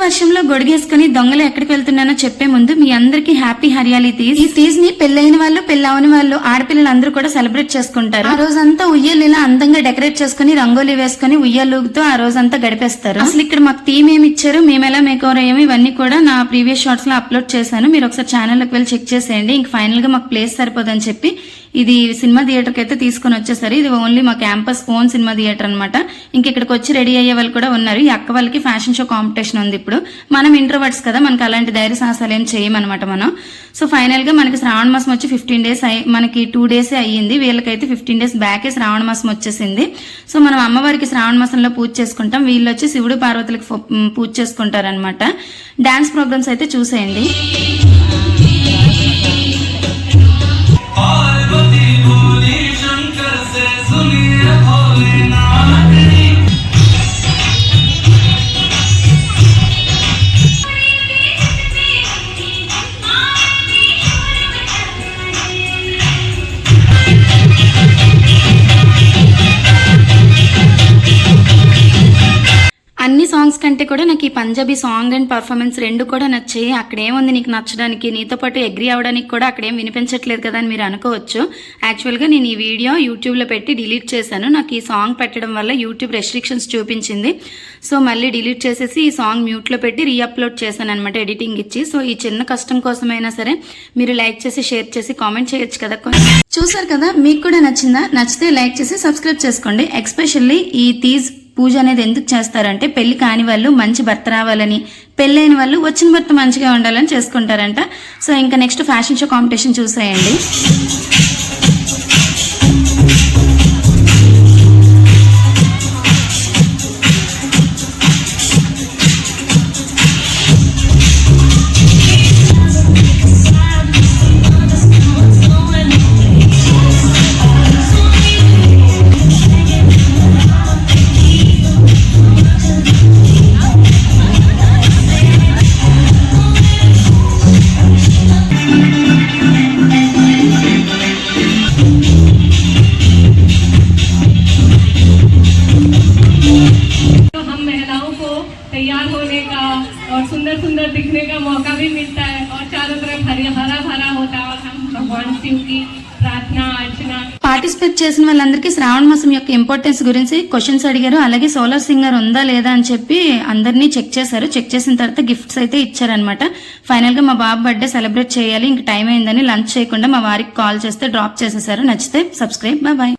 వర్షంలో గొడిగేసుకుని దొంగలు ఎక్కడికి వెళ్తున్నానో చెప్పే ముందు మీ అందరికి హ్యాపీ హరియాలి తీజ్. ఈ తీజ్ ని పెళ్ళైన వాళ్ళు పెళ్ళవని వాళ్ళు ఆడపిల్లలందరూ కూడా సెలబ్రేట్ చేసుకుంటారు. ఆ రోజంతా ఉయ్యాలు ఇలా అందంగా డెకరేట్ చేసుకుని రంగోలీ వేసుకుని ఉయ్యాలుగుతూ ఆ రోజంతా గడిపేస్తారు. అసలు ఇక్కడ మాకు థీమ్ ఏమి ఇచ్చారు, మేము ఎలా మేకోవర్ అయ్యాము, ఇవన్నీ కూడా నా ప్రీవియస్ షార్ట్స్ లో అప్లోడ్ చేశాను. మీరు ఒకసారి ఛానల్లోకి వెళ్ళి చెక్ చేసేయండి. ఇంక ఫైనల్ గా మాకు ప్లేస్ సరిపోదని చెప్పి ఇది సినిమా థియేటర్ కి అయితే తీసుకుని వచ్చేసారు. ఇది ఓన్లీ మా క్యాంపస్ ఓన్ సినిమా థియేటర్ అనమాట. ఇంక ఇక్కడికి వచ్చి రెడీ అయ్యే వాళ్ళు కూడా ఉన్నారు. ఈ అక్క వాళ్ళకి ఫ్యాషన్ షో కాంపిటీషన్ ఉంది. ఇప్పుడు మనం ఇంట్రోవర్ట్స్ కదా, మనకి అలాంటి ధైర్య సాహసాలు ఏం చేయమన్నమాట మనం. సో ఫైనల్ గా మనకి శ్రావణ మాసం వచ్చి 15 days మనకి 2 days అయ్యింది. వీళ్ళకైతే 15 days బ్యాకే శ్రావణ మాసం వచ్చేసింది. సో మనం అమ్మవారికి శ్రావణ మాసంలో పూజ చేసుకుంటాం. వీళ్ళు వచ్చి శివుడు పార్వతులకి పూజ చేసుకుంటారనమాట. డాన్స్ ప్రోగ్రామ్స్ అయితే చూసేయండి. అన్ని సాంగ్స్ కంటే కూడా నాకు ఈ పంజాబీ సాంగ్ అండ్ పర్ఫార్మెన్స్ రెండు కూడా నచ్చాయి. అక్కడ ఏముంది నీకు నచ్చడానికి, నీతో పాటు అగ్రీ అవ్వడానికి కూడా అక్కడ ఏం వినిపించట్లేదు కదా అని మీరు అనుకోవచ్చు. యాక్చువల్గా నేను ఈ వీడియో యూట్యూబ్లో పెట్టి డిలీట్ చేశాను. నాకు ఈ సాంగ్ పెట్టడం వల్ల యూట్యూబ్ రెస్ట్రిక్షన్స్ చూపించింది. సో మళ్ళీ డిలీట్ చేసేసి ఈ సాంగ్ మ్యూట్లో పెట్టి రీఅప్లోడ్ చేశాను అనమాట, ఎడిటింగ్ ఇచ్చి. సో ఈ చిన్న కష్టం కోసమైనా సరే మీరు లైక్ చేసి షేర్ చేసి కామెంట్ చేయొచ్చు కదా. చూసారు కదా, మీకు కూడా నచ్చిందా? నచ్చితే లైక్ చేసి సబ్స్క్రైబ్ చేసుకోండి. ఎస్పెషల్లీ ఈ తీజ్ పూజ అనేది ఎందుకు చేస్తారంటే పెళ్లి కాని వాళ్ళు మంచి భర్త రావాలని, పెళ్ళైన వాళ్ళు వచ్చిన భర్త మంచిగా ఉండాలని చేసుకుంటారంట. సో ఇంకా నెక్స్ట్ ఫ్యాషన్ షో కాంపిటీషన్ చూసేయండి. तैयार होने का और सुंदर सुंदर दिखने का मौका भी मिलता है और चारों तरफ हरा भरा होता है और हम भगवान शिव की प्रार्थना अर्चना. పార్టిసిపేట్ చేసిన వాళ్ళందరికీ శ్రావణ మాసం యొక్క ఇంపార్టెన్స్ గురించి క్వశ్చన్స్ అడిగారు. అలాగే సోలార్ సింగర్ ఉందా లేదా అని చెప్పి అందరినీ చెక్ చేశారు. చెక్ చేసిన తర్వాత గిఫ్ట్స్ అయితే ఇచ్చారనమాట. ఫైనల్ గా మా బాబు బర్త్డే సెలబ్రేట్ చేయాలి, ఇంక టైం అయిందని లంచ్ చేయకుండా మా వారికి కాల్ చేస్తే డ్రాప్ చేసేసారు. నచ్చితే సబ్స్క్రైబ్. బాయ్.